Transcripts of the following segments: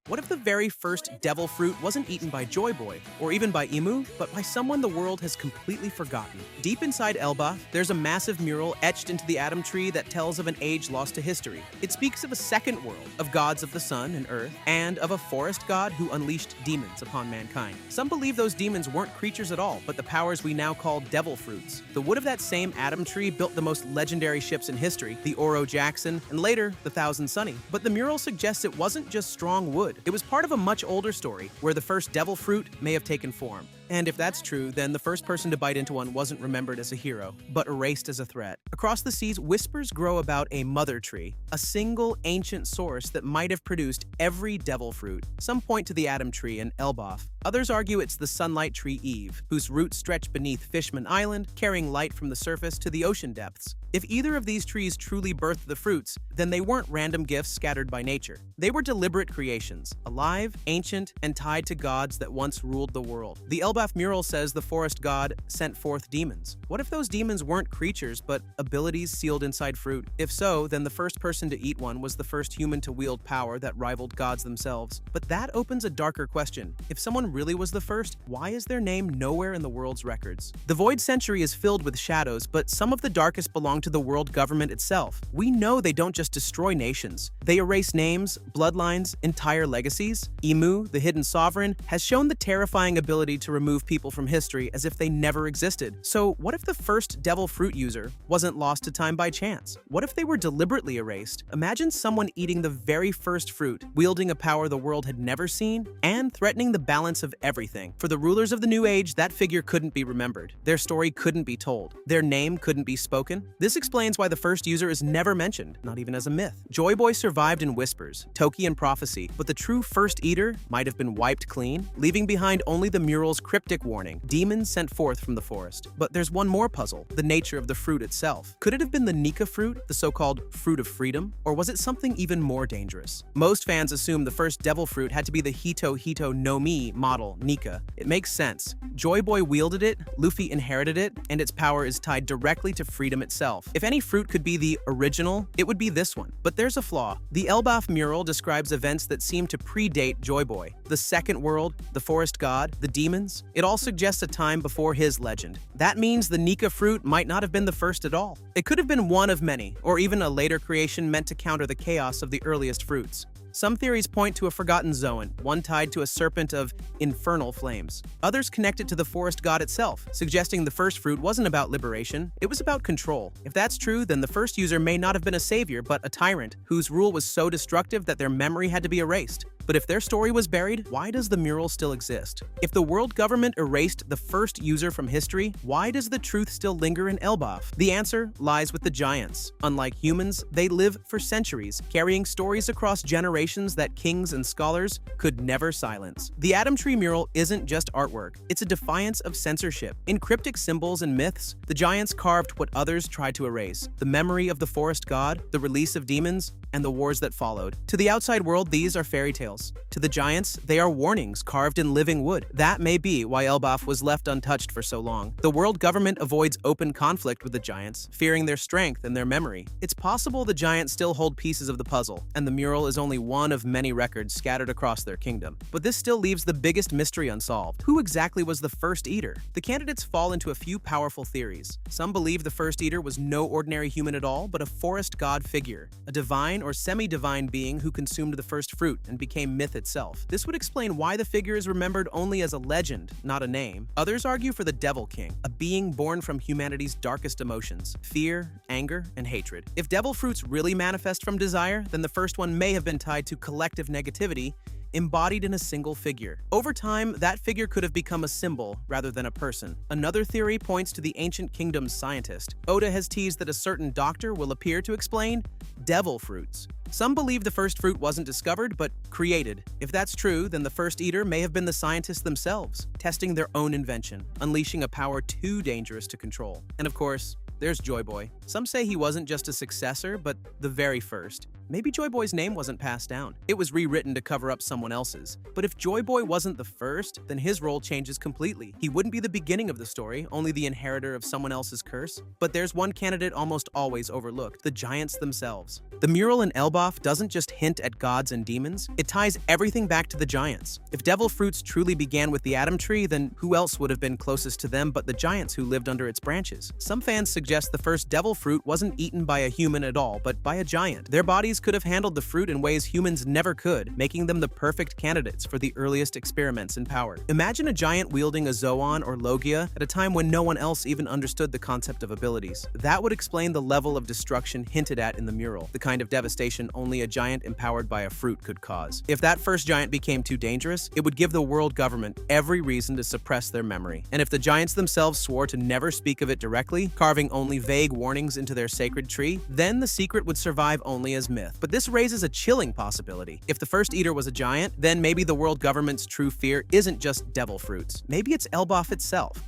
What if the very first devil fruit wasn't eaten by Joy Boy, or even by Emu, but by someone the world has completely forgotten? Deep inside Elbaf, there's a massive mural etched into the Atom Tree that tells of an age lost to history. It speaks of a second world, of gods of the sun and earth, and of a forest god who unleashed demons upon mankind. Some believe those demons weren't creatures at all, but the powers we now call devil fruits. The wood of that same Atom Tree built the most legendary ships in history, the Oro Jackson, and later, the Thousand Sunny. But the mural suggests it wasn't just strong wood. It was part of a much older story, where the first devil fruit may have taken form. And if that's true, then the first person to bite into one wasn't remembered as a hero, but erased as a threat. Across the seas, whispers grow about a mother tree, a single ancient source that might have produced every devil fruit. Some point to the Atom Tree and Elbaf. Others argue it's the sunlight tree Eve, whose roots stretch beneath Fishman Island, carrying light from the surface to the ocean depths. If either of these trees truly birthed the fruits, then they weren't random gifts scattered by nature. They were deliberate creations, alive, ancient, and tied to gods that once ruled the world. The Elbaf mural says the forest god sent forth demons. What if those demons weren't creatures, but abilities sealed inside fruit? If so, then the first person to eat one was the first human to wield power that rivaled gods themselves. But that opens a darker question. If someone really was the first, why is their name nowhere in the world's records? The Void Century is filled with shadows, but some of the darkest belong to the world government itself. We know they don't just destroy nations. They erase names, bloodlines, entire legacies. Emu, the hidden sovereign, has shown the terrifying ability to remove people from history as if they never existed. So what if the first devil fruit user wasn't lost to time by chance? What if they were deliberately erased? Imagine someone eating the very first fruit, wielding a power the world had never seen, and threatening the balance of everything. For the rulers of the New Age, that figure couldn't be remembered. Their story couldn't be told. Their name couldn't be spoken. This explains why the first user is never mentioned, not even as a myth. Joy Boy survived in whispers, Toki in prophecy, but the true first eater might have been wiped clean, leaving behind only the mural's cryptic warning, demons sent forth from the forest. But there's one more puzzle, the nature of the fruit itself. Could it have been the Nika fruit, the so-called fruit of freedom, or was it something even more dangerous? Most fans assume the first devil fruit had to be the Hito Hito no Mi model, Nika. It makes sense. Joy Boy wielded it, Luffy inherited it, and its power is tied directly to freedom itself. If any fruit could be the original, it would be this one. But there's a flaw. The Elbaf mural describes events that seem to predate Joy Boy. The second world, the forest god, the demons, it all suggests a time before his legend. That means the Nika fruit might not have been the first at all. It could have been one of many, or even a later creation meant to counter the chaos of the earliest fruits. Some theories point to a forgotten Zoan, one tied to a serpent of infernal flames. Others connect it to the forest god itself, suggesting the first fruit wasn't about liberation, it was about control. If that's true, then the first user may not have been a savior, but a tyrant, whose rule was so destructive that their memory had to be erased. But if their story was buried, why does the mural still exist? If the world government erased the first user from history, why does the truth still linger in Elbaf? The answer lies with the giants. Unlike humans, they live for centuries, carrying stories across generations that kings and scholars could never silence. The Atom Tree mural isn't just artwork, it's a defiance of censorship. In cryptic symbols and myths, the giants carved what others tried to erase: the memory of the forest god, the release of demons, and the wars that followed. To the outside world, these are fairy tales. To the giants, they are warnings carved in living wood. That may be why Elbaf was left untouched for so long. The world government avoids open conflict with the giants, fearing their strength and their memory. It's possible the giants still hold pieces of the puzzle, and the mural is only one of many records scattered across their kingdom. But this still leaves the biggest mystery unsolved. Who exactly was the first eater? The candidates fall into a few powerful theories. Some believe the first eater was no ordinary human at all, but a forest god figure, a divine or semi-divine being who consumed the first fruit and became myth itself. This would explain why the figure is remembered only as a legend, not a name. Others argue for the Devil King, a being born from humanity's darkest emotions: fear, anger, and hatred. If devil fruits really manifest from desire, then the first one may have been tied to collective negativity, embodied in a single figure. Over time, that figure could have become a symbol rather than a person. Another theory points to the ancient kingdom's scientist. Oda has teased that a certain doctor will appear to explain devil fruits. Some believe the first fruit wasn't discovered, but created. If that's true, then the first eater may have been the scientists themselves, testing their own invention, unleashing a power too dangerous to control. And of course, there's Joy Boy. Some say he wasn't just a successor, but the very first. Maybe Joy Boy's name wasn't passed down. It was rewritten to cover up someone else's. But if Joy Boy wasn't the first, then his role changes completely. He wouldn't be the beginning of the story, only the inheritor of someone else's curse. But there's one candidate almost always overlooked: the giants themselves. The mural in Elbaf doesn't just hint at gods and demons, it ties everything back to the giants. If Devil Fruits truly began with the Adam Tree, then who else would have been closest to them but the giants who lived under its branches? Some fans suggest the first devil fruit wasn't eaten by a human at all, but by a giant. Their bodies could have handled the fruit in ways humans never could, making them the perfect candidates for the earliest experiments in power. Imagine a giant wielding a Zoan or Logia at a time when no one else even understood the concept of abilities. That would explain the level of destruction hinted at in the mural, the kind of devastation only a giant empowered by a fruit could cause. If that first giant became too dangerous, it would give the world government every reason to suppress their memory. And if the giants themselves swore to never speak of it directly, carving only vague warnings into their sacred tree, then the secret would survive only as myth. But this raises a chilling possibility. If the first eater was a giant, then maybe the world government's true fear isn't just devil fruits. Maybe it's Elbaf itself.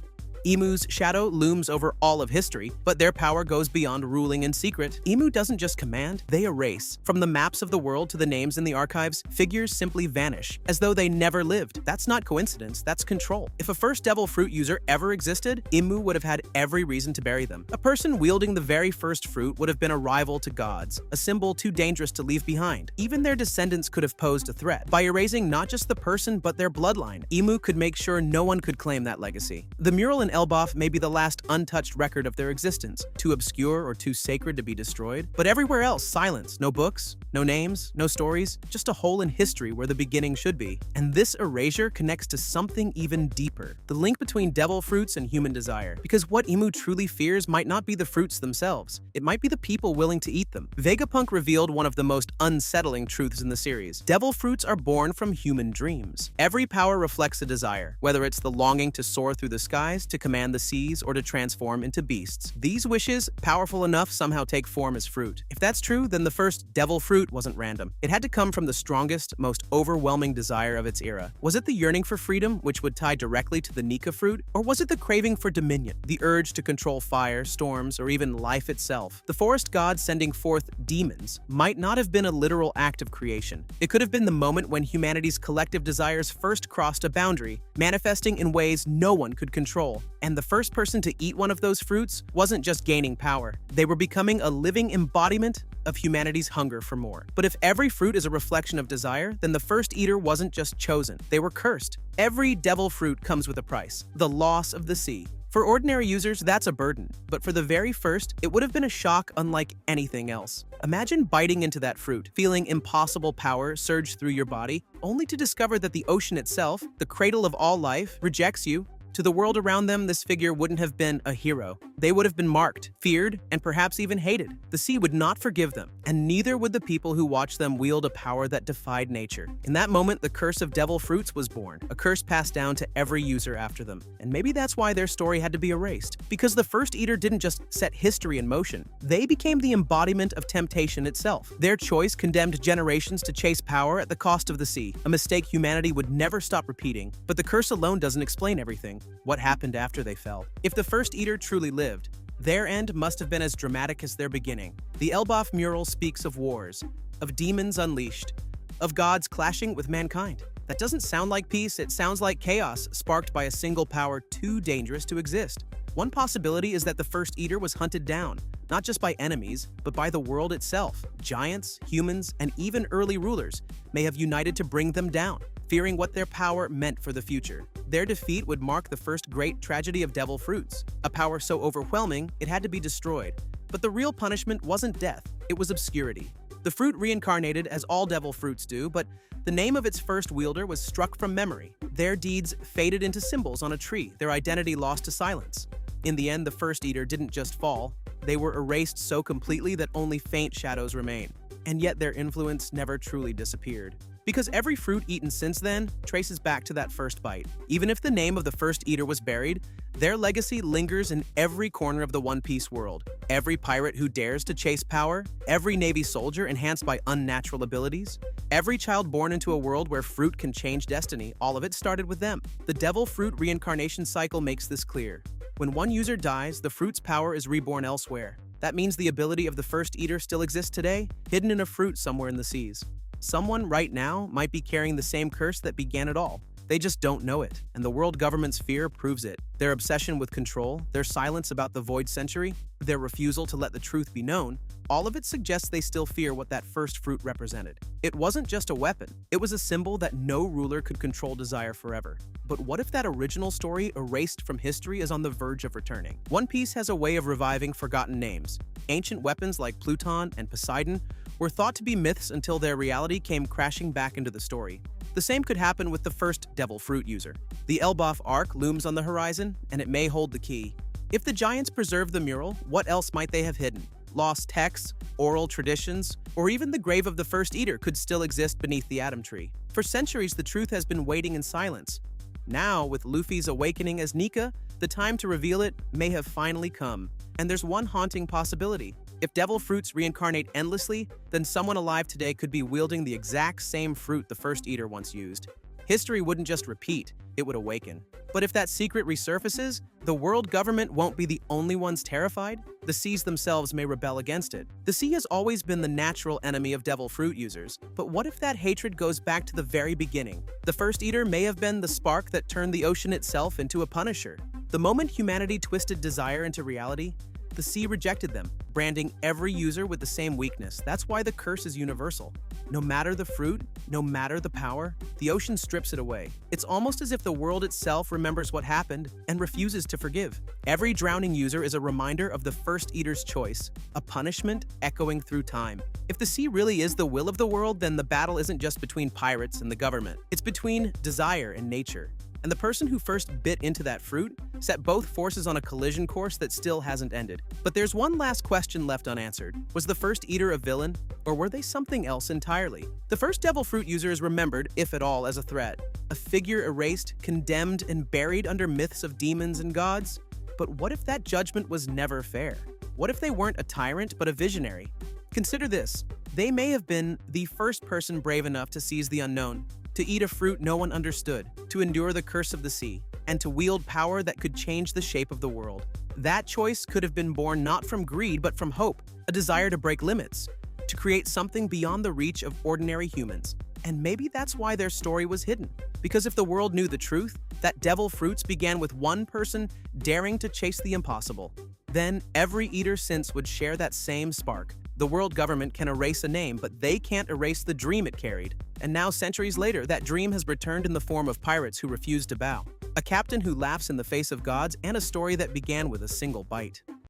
Emu's shadow looms over all of history, but their power goes beyond ruling in secret. Emu doesn't just command, they erase. From the maps of the world to the names in the archives, figures simply vanish, as though they never lived. That's not coincidence, that's control. If a first devil fruit user ever existed, Emu would have had every reason to bury them. A person wielding the very first fruit would have been a rival to gods, a symbol too dangerous to leave behind. Even their descendants could have posed a threat. By erasing not just the person, but their bloodline, Emu could make sure no one could claim that legacy. The mural in Elbaf may be the last untouched record of their existence, too obscure or too sacred to be destroyed. But everywhere else, silence. No books, no names, no stories, just a hole in history where the beginning should be. And this erasure connects to something even deeper: the link between devil fruits and human desire. Because what Emu truly fears might not be the fruits themselves, it might be the people willing to eat them. Vegapunk revealed one of the most unsettling truths in the series. Devil fruits are born from human dreams. Every power reflects a desire, whether it's the longing to soar through the skies, to command the seas, or to transform into beasts. These wishes, powerful enough, somehow take form as fruit. If that's true, then the first devil fruit wasn't random. It had to come from the strongest, most overwhelming desire of its era. Was it the yearning for freedom, which would tie directly to the Nika fruit? Or was it the craving for dominion, the urge to control fire, storms, or even life itself? The forest god sending forth demons might not have been a literal act of creation. It could have been the moment when humanity's collective desires first crossed a boundary, manifesting in ways no one could control. And the first person to eat one of those fruits wasn't just gaining power. They were becoming a living embodiment of humanity's hunger for more. But if every fruit is a reflection of desire, then the first eater wasn't just chosen, they were cursed. Every devil fruit comes with a price: the loss of the sea. For ordinary users, that's a burden, but for the very first, it would have been a shock unlike anything else. Imagine biting into that fruit, feeling impossible power surge through your body, only to discover that the ocean itself, the cradle of all life, rejects you. To the world around them, this figure wouldn't have been a hero. They would have been marked, feared, and perhaps even hated. The sea would not forgive them, and neither would the people who watched them wield a power that defied nature. In that moment, the curse of devil fruits was born, a curse passed down to every user after them. And maybe that's why their story had to be erased. Because the first eater didn't just set history in motion, they became the embodiment of temptation itself. Their choice condemned generations to chase power at the cost of the sea, a mistake humanity would never stop repeating. But the curse alone doesn't explain everything. What happened after they fell? If the first eater truly lived, their end must have been as dramatic as their beginning. The Elbaf mural speaks of wars, of demons unleashed, of gods clashing with mankind. That doesn't sound like peace, it sounds like chaos sparked by a single power too dangerous to exist. One possibility is that the first eater was hunted down, not just by enemies, but by the world itself. Giants, humans, and even early rulers may have united to bring them down, fearing what their power meant for the future. Their defeat would mark the first great tragedy of devil fruits, a power so overwhelming it had to be destroyed. But the real punishment wasn't death, it was obscurity. The fruit reincarnated as all devil fruits do, but the name of its first wielder was struck from memory. Their deeds faded into symbols on a tree, their identity lost to silence. In the end, the first eater didn't just fall, they were erased so completely that only faint shadows remain. And yet their influence never truly disappeared. Because every fruit eaten since then traces back to that first bite. Even if the name of the first eater was buried, their legacy lingers in every corner of the One Piece world. Every pirate who dares to chase power, every Navy soldier enhanced by unnatural abilities, every child born into a world where fruit can change destiny, all of it started with them. The devil fruit reincarnation cycle makes this clear. When one user dies, the fruit's power is reborn elsewhere. That means the ability of the first eater still exists today, hidden in a fruit somewhere in the seas. Someone right now might be carrying the same curse that began it all. They just don't know it, and the world government's fear proves it. Their obsession with control, their silence about the Void Century, their refusal to let the truth be known, all of it suggests they still fear what that first fruit represented. It wasn't just a weapon, it was a symbol that no ruler could control desire forever. But what if that original story, erased from history, is on the verge of returning? One Piece has a way of reviving forgotten names. Ancient weapons like Pluton and Poseidon were thought to be myths until their reality came crashing back into the story. The same could happen with the first Devil Fruit user. The Elbaf arc looms on the horizon, and it may hold the key. If the Giants preserved the mural, what else might they have hidden? Lost texts, oral traditions, or even the grave of the first eater could still exist beneath the Atom Tree. For centuries, the truth has been waiting in silence. Now, with Luffy's awakening as Nika, the time to reveal it may have finally come. And there's one haunting possibility. If Devil Fruits reincarnate endlessly, then someone alive today could be wielding the exact same fruit the first eater once used. History wouldn't just repeat, it would awaken. But if that secret resurfaces, the world government won't be the only ones terrified. The seas themselves may rebel against it. The sea has always been the natural enemy of Devil Fruit users, but what if that hatred goes back to the very beginning? The first eater may have been the spark that turned the ocean itself into a punisher. The moment humanity twisted desire into reality, the sea rejected them, branding every user with the same weakness. That's why the curse is universal. No matter the fruit, no matter the power, the ocean strips it away. It's almost as if the world itself remembers what happened and refuses to forgive. Every drowning user is a reminder of the first eater's choice, a punishment echoing through time. If the sea really is the will of the world, then the battle isn't just between pirates and the government. It's between desire and nature. And the person who first bit into that fruit set both forces on a collision course that still hasn't ended. But there's one last question left unanswered. Was the first eater a villain, or were they something else entirely? The first Devil Fruit user is remembered, if at all, as a threat. A figure erased, condemned, and buried under myths of demons and gods? But what if that judgment was never fair? What if they weren't a tyrant, but a visionary? Consider this. They may have been the first person brave enough to seize the unknown, to eat a fruit no one understood, to endure the curse of the sea, and to wield power that could change the shape of the world. That choice could have been born not from greed, but from hope, a desire to break limits, to create something beyond the reach of ordinary humans. And maybe that's why their story was hidden. Because if the world knew the truth, that Devil Fruits began with one person daring to chase the impossible, then every eater since would share that same spark. The world government can erase a name, but they can't erase the dream it carried. And now, centuries later, that dream has returned in the form of pirates who refuse to bow. A captain who laughs in the face of gods, and a story that began with a single bite.